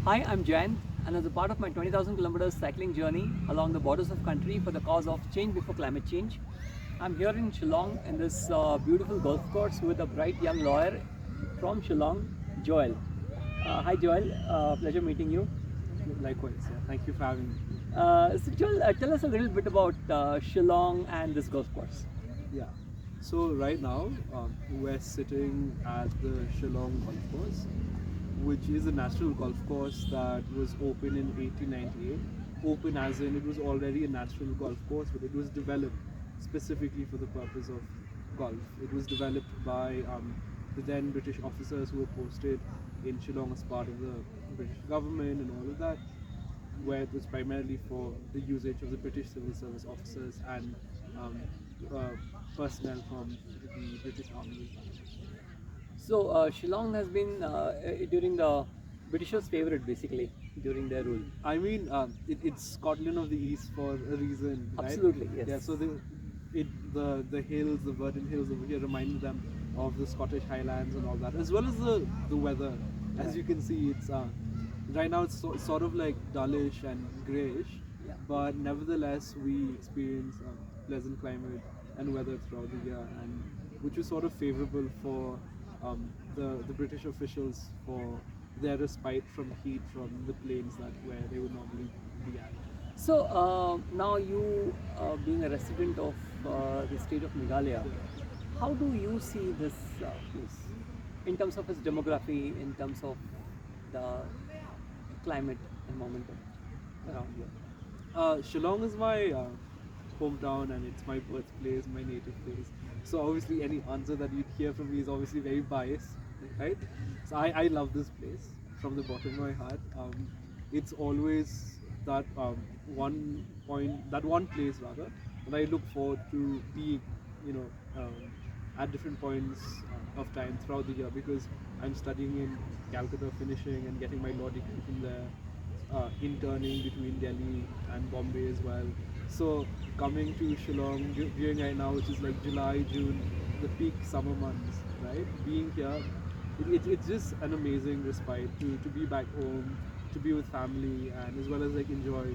Hi, I'm Jayant, and as a part of my 20,000 kilometers cycling journey along the borders of country for the cause of change before climate change, I'm here in Shillong in this beautiful golf course with a bright young lawyer from Shillong, Joel. Hi, Joel. Pleasure meeting you. Likewise, yeah. Thank you for having me. So, Joel, tell us a little bit about Shillong and this golf course. Yeah. So right now, we're sitting at the Shillong Golf Course, which is a natural golf course that was opened in 1898. Open as in it was already a natural golf course, but it was developed specifically for the purpose of golf. It was developed by the then British officers who were posted in Shillong as part of the British government and all of that, where it was primarily for the usage of the British civil service officers and um, uh, personnel from the British Army. So, Shillong has been during the Britishers' favorite basically during their rule. I mean, it's Scotland of the East for a reason, right? Absolutely, yes. Yeah. So the hills, the verdant hills over here, reminded them of the Scottish Highlands and all that, as well as the weather. As you can see, it's right now it's sort of like dullish and grayish, Yeah. but nevertheless we experience pleasant climate and weather throughout the year, and which was sort of favorable for the British officials for their respite from heat from the plains that where they would normally be at. So now you, being a resident of the state of Meghalaya, how do you see this place in terms of its demography, in terms of the climate environment around here? Shillong is my hometown and it's my birthplace, my native place. So obviously any answer that you'd hear from me is obviously very biased, right? So I love this place from the bottom of my heart. It's always that that one place rather, that I look forward to being, you know, at different points of time throughout the year, because I'm studying in Calcutta, finishing and getting my law degree from there, interning between Delhi and Bombay as well. So coming to Shillong during right now, which is like July, June, the peak summer months, right? Being here, it's just an amazing respite to be back home, to be with family, and as well as like enjoy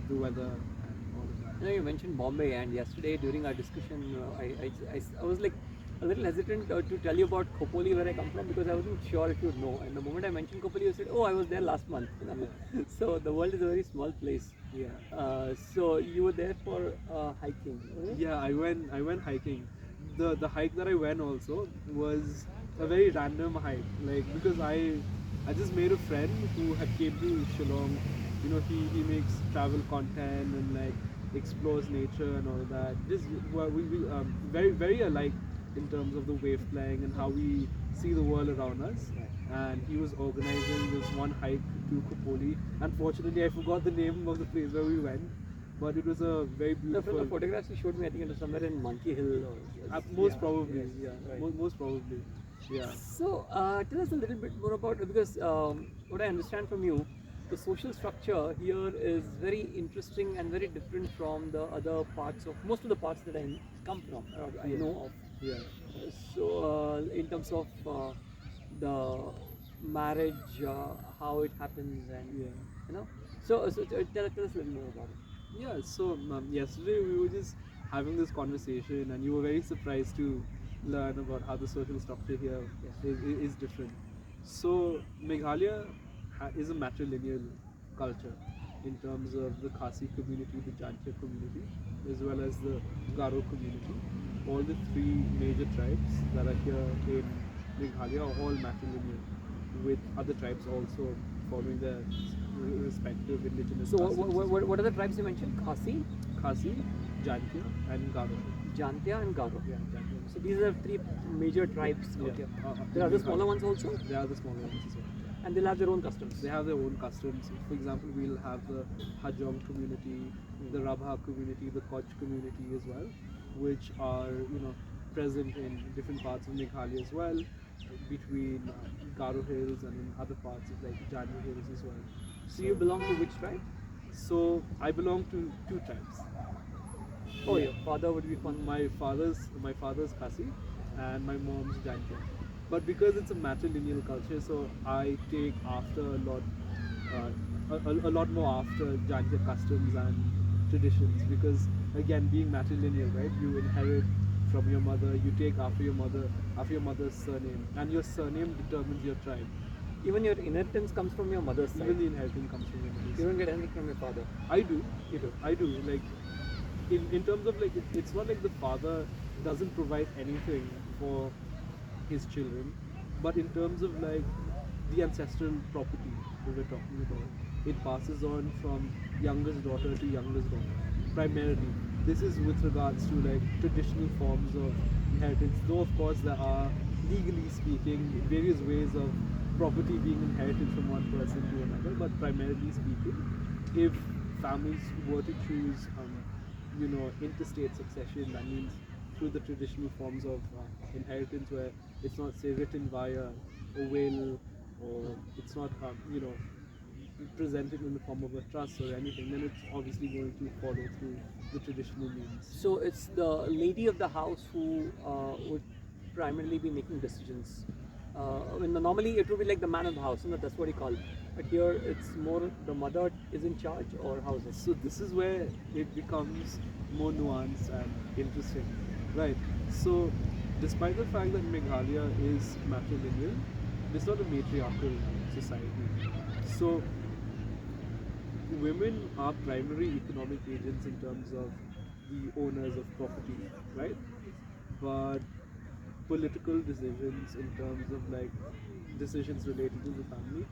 the weather and all of that. You mentioned Bombay, and yesterday during our discussion, I was like a little hesitant to tell you about Khopoli, where I come from, because I wasn't sure if you'd know. And the moment I mentioned Khopoli, you said, "Oh, I was there last month." You know? Yeah. So the world is a very small place. Yeah. So you were there for hiking. Was it? Yeah, I went hiking. The hike that I went also was a very random hike. Like, because I just made a friend who had came to Shillong. You know, he makes travel content and like explores nature and all that. Just we very very alike in terms of the wave playing and how we see the world around us. And he was organizing this one hike to Khopoli. Unfortunately, I forgot the name of the place where we went, but it was a very No, from beautiful. the photographs you showed me, I think it was somewhere in Monkey Hill. Or, Most yeah, probably, yes, yeah. right. Most probably, yeah. So, tell us a little bit more about it, because what I understand from you, the social structure here is very interesting and very different from the other parts of most of the parts that I come from, or I Yeah. know of. Yeah. So, in terms of the marriage, how it happens, and Yeah. you know, tell us a little more about it. Yeah, so yesterday we were just having this conversation, and you were very surprised to learn about how the social structure here Yeah. is different. So Meghalaya is a matrilineal culture in terms of the Khasi community, the Jantia community, as well as the Garo community. All the three major tribes that are here in Meghalaya are all matrilineal, with other tribes also following their respective indigenous So, customs as well. what are the tribes you mentioned? Khasi, Khasi, Jantia, and Garo. Jantia, and Garo. Yeah, Jantia. So these are three major tribes out Yeah. here. Up There are in the smaller Meghalaya. ones also, There are the smaller ones as well. and they'll have their own customs. They have their own customs. For example, we'll have the Hajong community, the Rabha community, the Koch community as well, which are present in different parts of Meghalaya as well, between Garo Hills and in other parts of like Jani Hills as well. So you belong to which tribe? So I belong to two tribes. Oh, Yeah. your father would be from. My father's Khasi and my mom's Jantia. But because it's a matrilineal culture, so I take after a lot a lot more after Jankia customs and traditions, because again, being matrilineal, right, you inherit from your mother, you take after your mother's surname, and your surname determines your tribe. Even your inheritance comes from your mother's side. Even the inheritance comes from your mother's You don't side. get anything from your father. I do. You do. I do. Like, in terms of like, it's not like the father doesn't provide anything for his children, but in terms of like the ancestral property that we're talking about, it passes on from youngest daughter to youngest daughter. Primarily, this is with regards to like traditional forms of inheritance. Though of course there are, legally speaking, various ways of property being inherited from one person to another, but primarily speaking, if families were to choose, interstate succession, that means through the traditional forms of inheritance, where it's not, say, written via a will, or it's not, presented in the form of a trust or anything, then it's obviously going to follow through the traditional means. So it's the lady of the house who would primarily be making decisions. Normally it would be like the man of the house, that's what you call it. But here it's more the mother is in charge, or how is it? So this is where it becomes more nuanced and interesting, right? So despite the fact that Meghalaya is matrilineal, it's not a matriarchal society. So women are primary economic agents in terms of the owners of property, right? But political decisions in terms of like decisions related to the family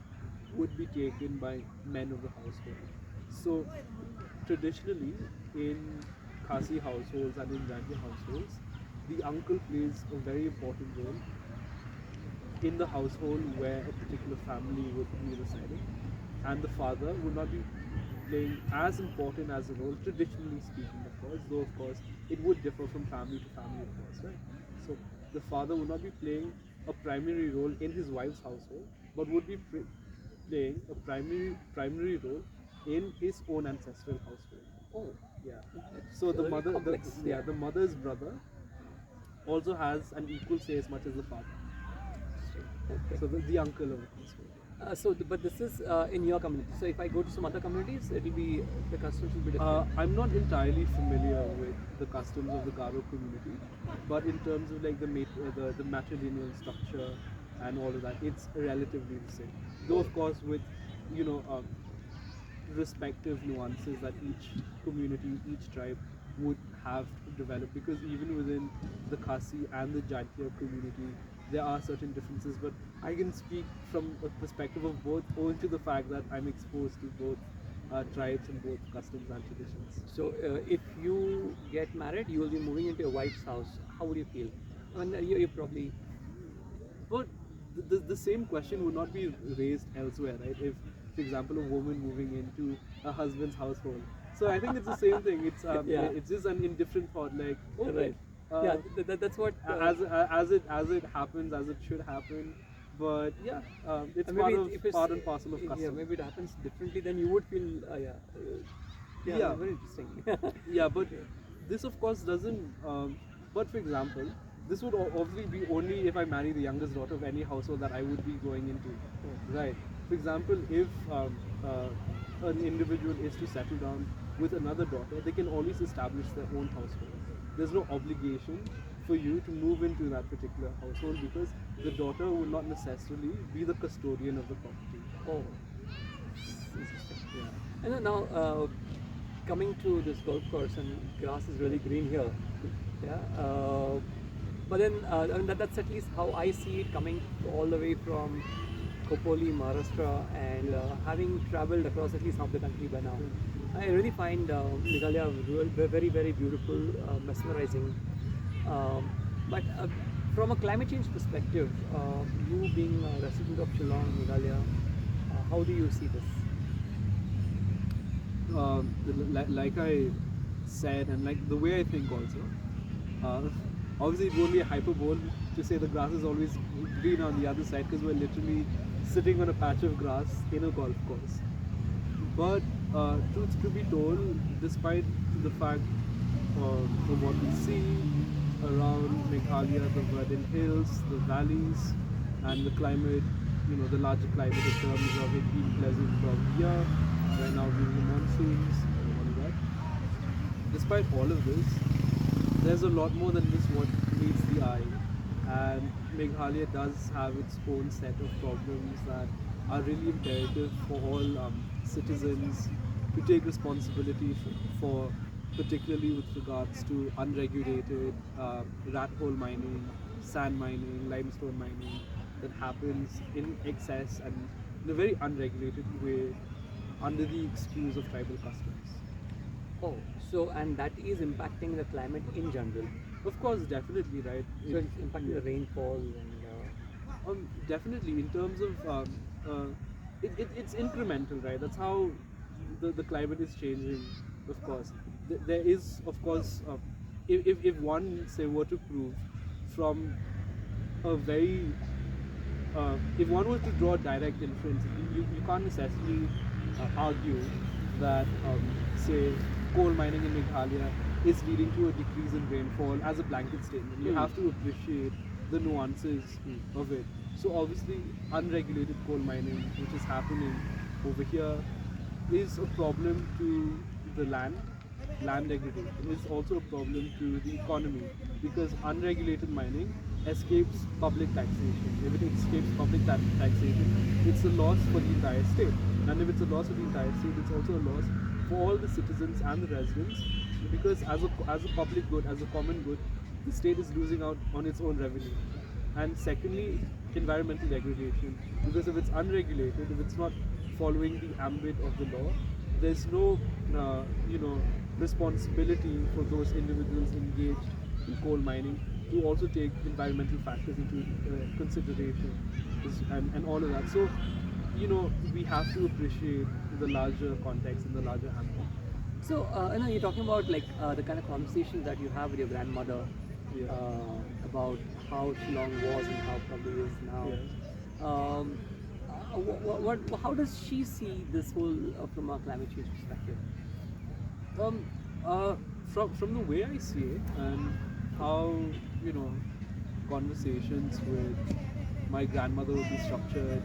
would be taken by men of the household. So traditionally in Khasi households and in Janki households, the uncle plays a very important role in the household where a particular family would be residing, and the father would not be playing as important as a role, traditionally speaking, of course, though of course it would differ from family to family, of course, right? So the father would not be playing a primary role in his wife's household, but would be playing a primary role in his own ancestral household. Oh, Yeah. So the very mother, complex, yeah. the mother's brother also has an equal say as much as the father. okay. So the uncle of the household. But this is in your community. So if I go to some other communities, it will be the customs will be different. I'm not entirely familiar with the customs of the Garo community, but in terms of like the matrilineal structure and all of that, it's relatively the same. Though of course with, you know, respective nuances that each community, each tribe would have developed, because even within the Khasi and the Jaintia community, there are certain differences. But I can speak from a perspective of both, owing to the fact that I'm exposed to both tribes and both customs and traditions. So if you get married, you will be moving into your wife's house. How would you feel? I mean, you probably But the same question would not be raised elsewhere, right? If, for example, a woman moving into a husband's household. So I think it's the same thing. It's Yeah. it's just an indifferent thought, like, okay, right. Yeah, that's what. as it happens, as it should happen. But yeah, it's maybe if it's, part and parcel of custom. Yeah, maybe it happens differently. Then you would feel. Yeah. very interesting. Yeah, but this of course doesn't. But for example, this would obviously be only if I marry the youngest daughter of any household that I would be going into, right? For example, if an individual is to settle down with another daughter, they can always establish their own household. There's no obligation for you to move into that particular household, because the daughter will not necessarily be the custodian of the property. Oh, interesting. Yeah. And then now coming to this golf course, and grass is really green here. Yeah. But then I mean, that's at least how I see it, coming all the way from Khopoli, Maharashtra, and having traveled across at least half the country by now. I really find Meghalaya very, very beautiful, mesmerizing. But from a climate change perspective, you being a resident of Shillong, Meghalaya, how do you see this? Like I said, and like the way I think also, obviously it won't be a hyperbole to say the grass is always green on the other side, because we're literally sitting on a patch of grass in a golf course. But truth to be told, despite the fact of what we see around Meghalaya, the verdant hills, the valleys, and the climate the larger climate in terms of it being pleasant from here, right now being the monsoons and all of that. Despite all of this, there's a lot more than just what meets the eye, and Meghalaya does have its own set of problems that are really imperative for all citizens to take responsibility for, particularly with regards to unregulated rat hole mining, sand mining, limestone mining that happens in excess and in a very unregulated way under the excuse of tribal customs. Oh, so and that is impacting the climate in general. Of course, definitely, right? So it's impacting the rainfall and. Definitely, in terms of it's incremental, right? That's how the climate is changing. Of course, there is, of course, if one say were to prove from a very if one was to draw a direct inference, you can't necessarily argue that say coal mining in Meghalaya is leading to a decrease in rainfall as a blanket statement. You have to appreciate the nuances of it. So obviously unregulated coal mining which is happening over here is a problem to the land degradation is also a problem to the economy, because unregulated mining escapes public taxation. If it escapes public taxation, it's a loss for the entire state. And if it's a loss for the entire state, it's also a loss for all the citizens and the residents, because as a public good, as a common good, the state is losing out on its own revenue. And secondly, environmental degradation, because if it's unregulated, if it's not following the ambit of the law, there's no responsibility for those individuals engaged in coal mining to also take environmental factors into consideration and all of that. So we have to appreciate the larger context and the larger ambit. So you're talking about like the kind of conversations that you have with your grandmother Yeah. about how Shillong was and how probably is now. Yes. How does she see this whole from a climate change perspective? From the way I see it and how conversations with my grandmother would be structured,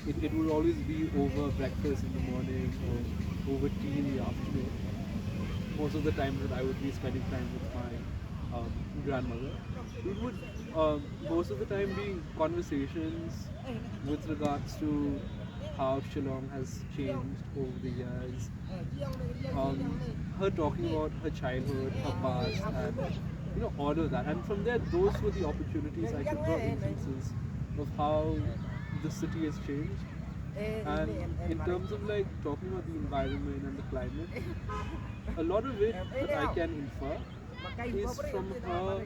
it would always be over breakfast in the morning or over tea in the afternoon. Most of the time that I would be spending time with my grandmother, it would most of the time be conversations with regards to how Shillong has changed over the years. Her talking about her childhood, her past, and all of that. And from there, those were the opportunities I could draw instances of how the city has changed. And in terms of like talking about the environment and the climate, a lot of it that I can infer is from her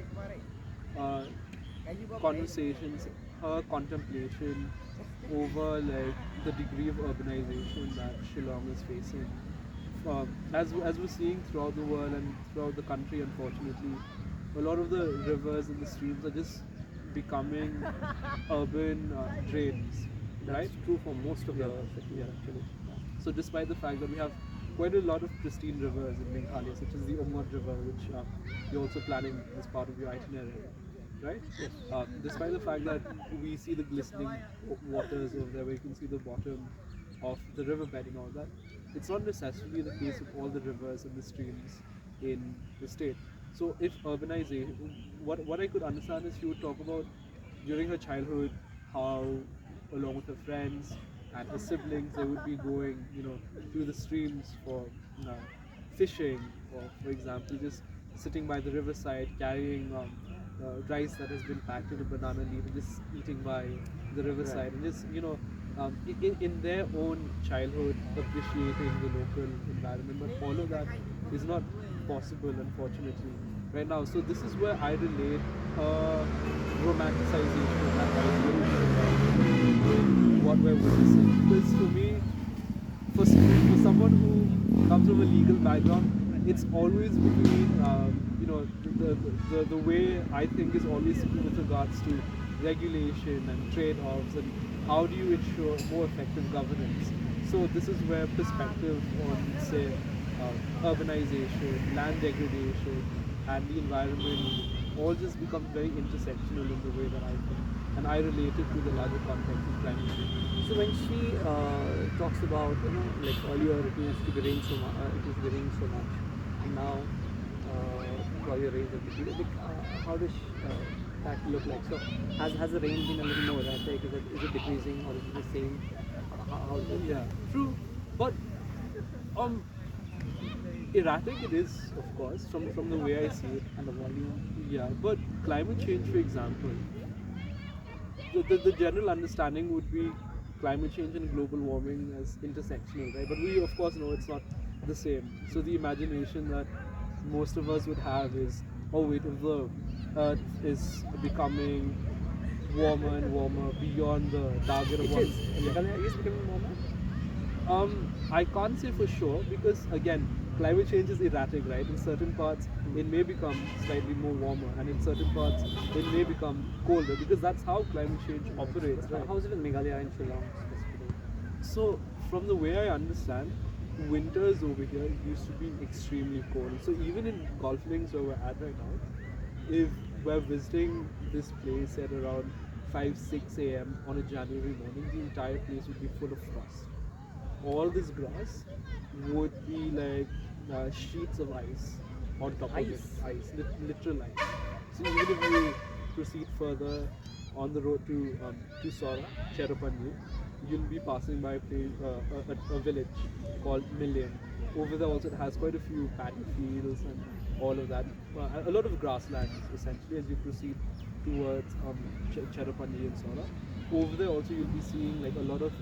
conversations, her contemplation over like the degree of urbanization that Shillong is facing. As we're seeing throughout the world and throughout the country, unfortunately, a lot of the rivers and the streams are just becoming urban drains, right? That's true for most of the cities Yeah. actually. So despite the fact that we have quite a lot of pristine rivers in Meghalaya, such as the Umngot River, which you're also planning as part of your itinerary, right? Yes. Despite the fact that we see the glistening waters over there, where you can see the bottom of the riverbed and all that, it's not necessarily the case of all the rivers and the streams in the state. So if urbanization, what I could understand is she would talk about during her childhood how along with her friends and her siblings they would be going through the streams for fishing, or for example just sitting by the riverside carrying rice that has been packed in a banana leaf and just eating by the riverside, and just in their own childhood appreciating the local environment. But all of that is not possible, unfortunately, right now. So this is where I relate romanticization of that ideal with what we're witnessing. Because to me, for someone who comes from a legal background, it's always between the way I think is always with regards to regulation and trade-offs and how do you ensure more effective governance. So this is where perspective on say urbanization, land degradation and the environment all just becomes very intersectional in the way that I think. and I relate it to the larger context of climate change. So when she talks about, like earlier it used to be rain so much, it used to be raining so much, and now probably rains have decreased. Like, how does that look like? So has the rain been a little more erratic? Is it decreasing or is it the same? How is it? Yeah, true, but um, erratic it is, of course, from the way I see it. And the volume? Yeah, but climate change, for example, the general understanding would be climate change and global warming as intersectional, right? But we, of course, know it's not the same. So the imagination that most of us would have is, oh wait, if the Earth is becoming warmer and warmer beyond the target of It one, is. It is becoming warmer. I can't say for sure because again, climate change is erratic, right? In certain parts, it may become slightly more warmer, and in certain parts, it may become colder because that's how climate change operates, right? How is it in Meghalaya and Shillong specifically? So, from the way I understand, winters over here used to be extremely cold. So, even in Golf Links where we're at right now, if we're visiting this place at around 5 6 a.m. on a January morning, the entire place would be full of frost. All this grass would be like sheets of ice on top of it. Ice? Literal ice. So even if you proceed further on the road to Sora, Cherrapunji, you'll be passing by a village called Million. Over there also it has quite a few paddy fields and all of that. A lot of grasslands essentially as you proceed towards Cherrapunji and Sora. Over there also you'll be seeing like a lot of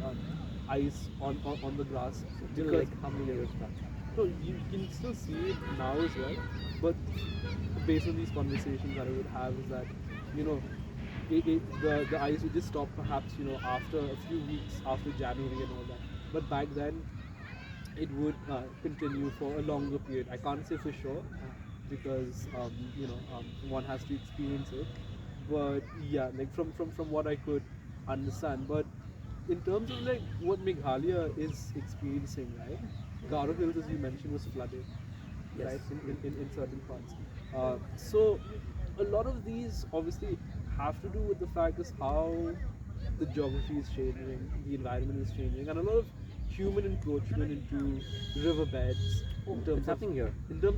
ice on the grass. Till Because like how many years back? so you can still see it now as well, but based on these conversations that I would have is that, you know, the ice would just stop perhaps, after a few weeks after January and all that. But back then, it would continue for a longer period. I can't say for sure because, one has to experience it. But yeah, like from what I could understand. But in terms of like what Meghalaya is experiencing, right? Garo Hills, as you mentioned, was flooded, Yes. right, in certain parts. So a lot of these obviously have to do with the fact is how the geography is changing, the environment is changing, and a lot of human encroachment into riverbeds Oh, in terms it's of happening here.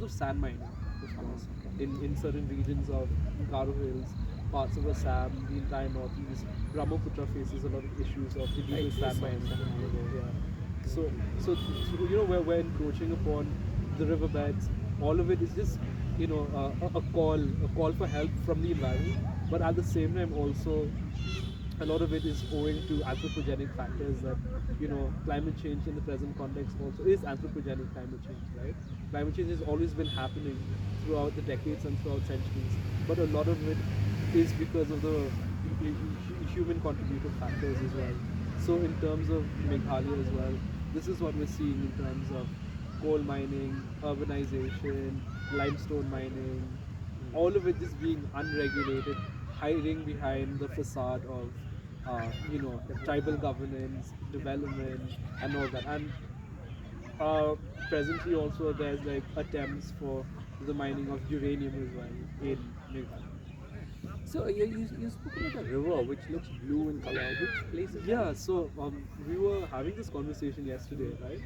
sand mining, of course, in certain regions of Garo Hills, parts of Assam, the entire northeast. Brahmaputra faces a lot of issues of illegal Right, sand yes, mining. yes, yes. Yeah. So where we're encroaching upon the riverbeds, all of it is just a call for help from the environment, but at the same time also a lot of it is owing to anthropogenic factors that climate change in the present context also is anthropogenic climate change, right? Climate change has always been happening throughout the decades and throughout centuries, but a lot of it is because of the human contributed factors as well. So in terms of Meghalaya as well, this is what we're seeing in terms of coal mining, urbanization, limestone mining, all of it just being unregulated, hiding behind the facade of, tribal governance, development, and all that. And presently also there's like attempts for the mining of uranium as well in Meghalaya. So you spoke about a river which looks blue in color. Which place is that? Yeah, so we were having this conversation yesterday, right?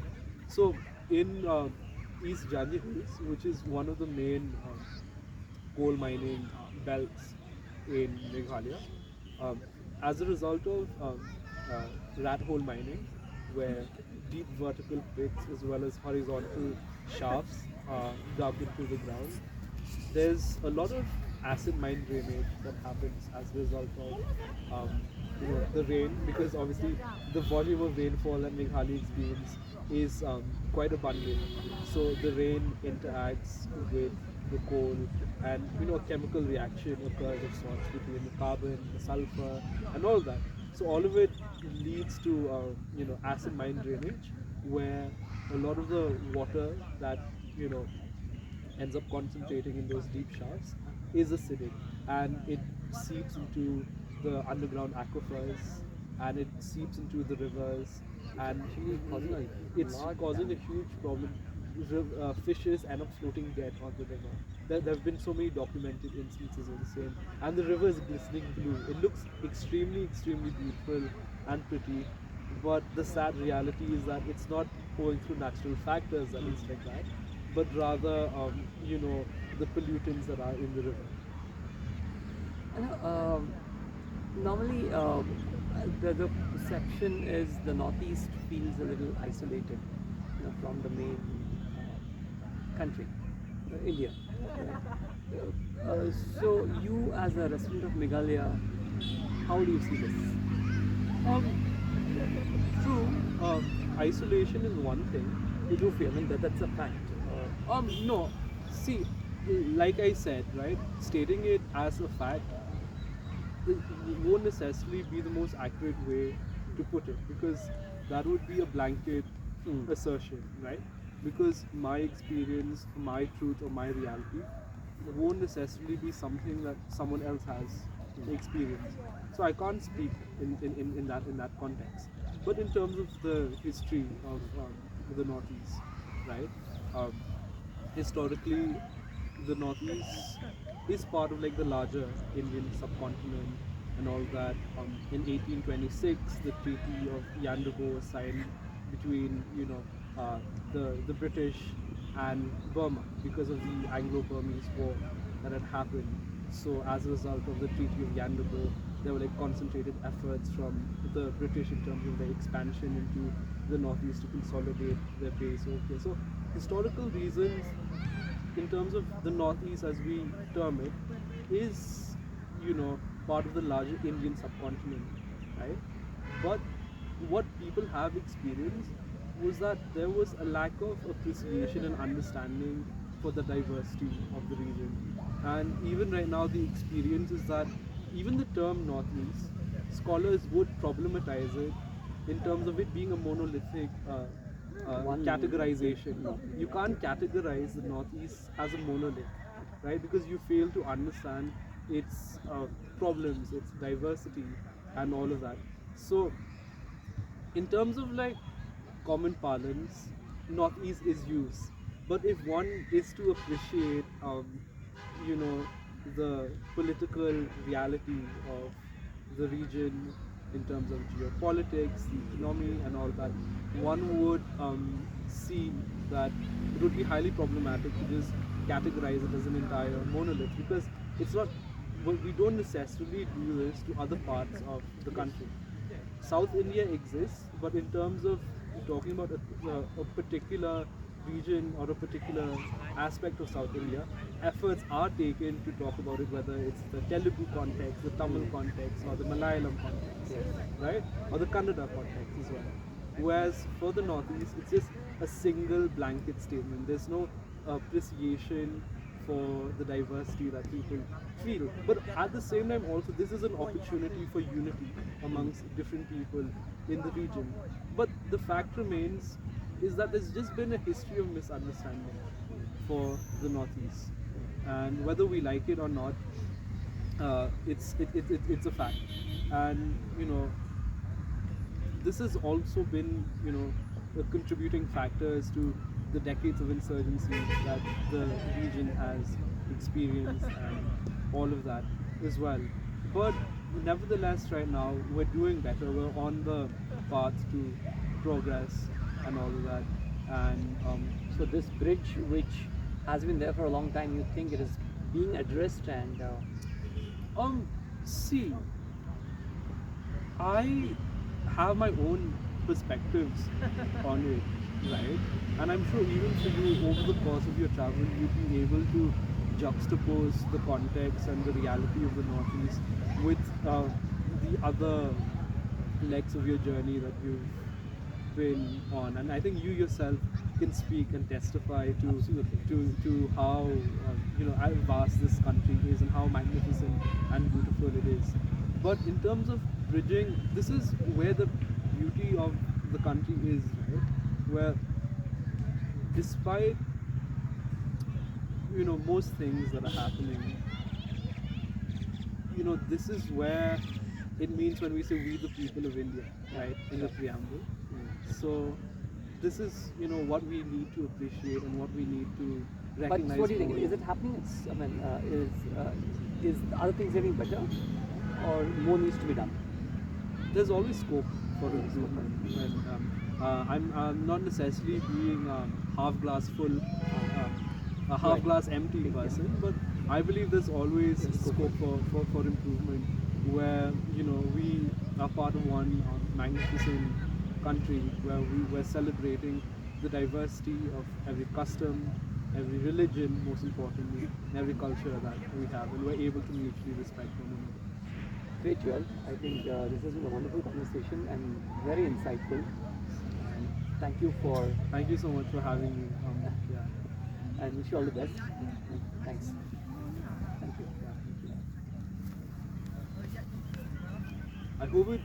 So in East Janji Hills, which is one of the main coal mining belts in Meghalaya, um, as a result of rat hole mining, where deep vertical pits as well as horizontal shafts are dug into the ground, there's a lot of acid mine drainage that happens as a result of the rain, because obviously the volume of rainfall that Meghalaya experiences is quite abundant. So the rain interacts with the coal, and a chemical reaction occurs of sorts between the carbon, the sulfur, and all that. So all of it leads to acid mine drainage, where a lot of the water that ends up concentrating in those deep shafts is acidic, and it seeps into the underground aquifers, and it seeps into the rivers, and Actually causing a it's lot causing a damage. huge problem. Fishes end up floating dead on the river. there have been so many documented instances of the same, and the river is glistening blue. It looks extremely beautiful and pretty, but the sad reality is that it's not owing through natural factors that it's like that, but rather, the pollutants that are in the river. You know, normally the perception is the northeast feels a little isolated, from the main country, India. So you, as a resident of Meghalaya, how do you see this? Um, True, isolation is one thing. You do feel, I mean, that's a fact. No, see, like I said, right, stating it as a fact it won't necessarily be the most accurate way to put it, because that would be a blanket assertion, right? Because my experience, my truth, or my reality won't necessarily be something that someone else has experienced. So I can't speak in that context. But in terms of the history of the Northeast, right? Um, Historically, the Northeast is part of like the larger Indian subcontinent and all that. In 1826, the Treaty of Yandago was signed between the British and Burma because of the Anglo-Burmese War that had happened. So as a result of the Treaty of Yandago, there were like concentrated efforts from the British in terms of their expansion into the Northeast to consolidate their base over here. So historical reasons in terms of the Northeast, as we term it, is part of the larger Indian subcontinent, right? But what people have experienced was that there was a lack of appreciation and understanding for the diversity of the region. And even right now, the experience is that even the term Northeast, scholars would problematize it in terms of it being a monolithic One categorization. You can't categorize the Northeast as a monolith, right? Because you fail to understand its problems, its diversity, and all of that. So, in terms of like common parlance, Northeast is used. But if one is to appreciate, you know, the political reality of the region in terms of geopolitics, the economy, and all that, one would see that it would be highly problematic to just categorize it as an entire monolith, because it's not. We don't necessarily do this to other parts of the country. South India exists, but in terms of talking about a particular region or a particular aspect of South India, efforts are taken to talk about it, whether it's the Telugu context, the Tamil context, or the Malayalam context, right? Or the Kannada context as well. Whereas for the Northeast, it's just a single blanket statement. There's no appreciation for the diversity that people feel. But at the same time, also, this is an opportunity for unity amongst different people in the region. But the fact remains is that there's just been a history of misunderstanding for the Northeast. And whether we like it or not, it's a fact. And, this has also been, a contributing factors to the decades of insurgency that the region has experienced and all of that as well. But nevertheless, right now we're doing better. We're on the path to progress and all of that. And So this bridge, which has been there for a long time, you think it is being addressed, and see, I have my own perspectives on it, right? And I'm sure even for you, over the course of your travel, you've been able to juxtapose the context and the reality of the Northeast with the other legs of your journey that you've been on. And I think you yourself can speak and testify to how how vast this country is and how magnificent and beautiful it is. But in terms of bridging, this is where the beauty of the country is, right? Where despite most things that are happening, this is where it means when we say we the people of India, right, in the preamble. So this is what we need to appreciate and what we need to But recognize. what do you think? more. Is it happening? Is other things getting better, or more needs to be done? There's always scope for improvement, and I'm not necessarily being half glass full, a half Right. glass empty person, but I believe there's always scope for improvement, where we are part of one magnificent country where we're celebrating the diversity of every custom, every religion, most importantly, and every culture that we have, and we're able to mutually respect one another. Great, Joel. I think this has been a wonderful conversation and very insightful. And thank you for, Thank you so much for having me. Yeah. and wish you all the best. Thanks. Thank you. I hope it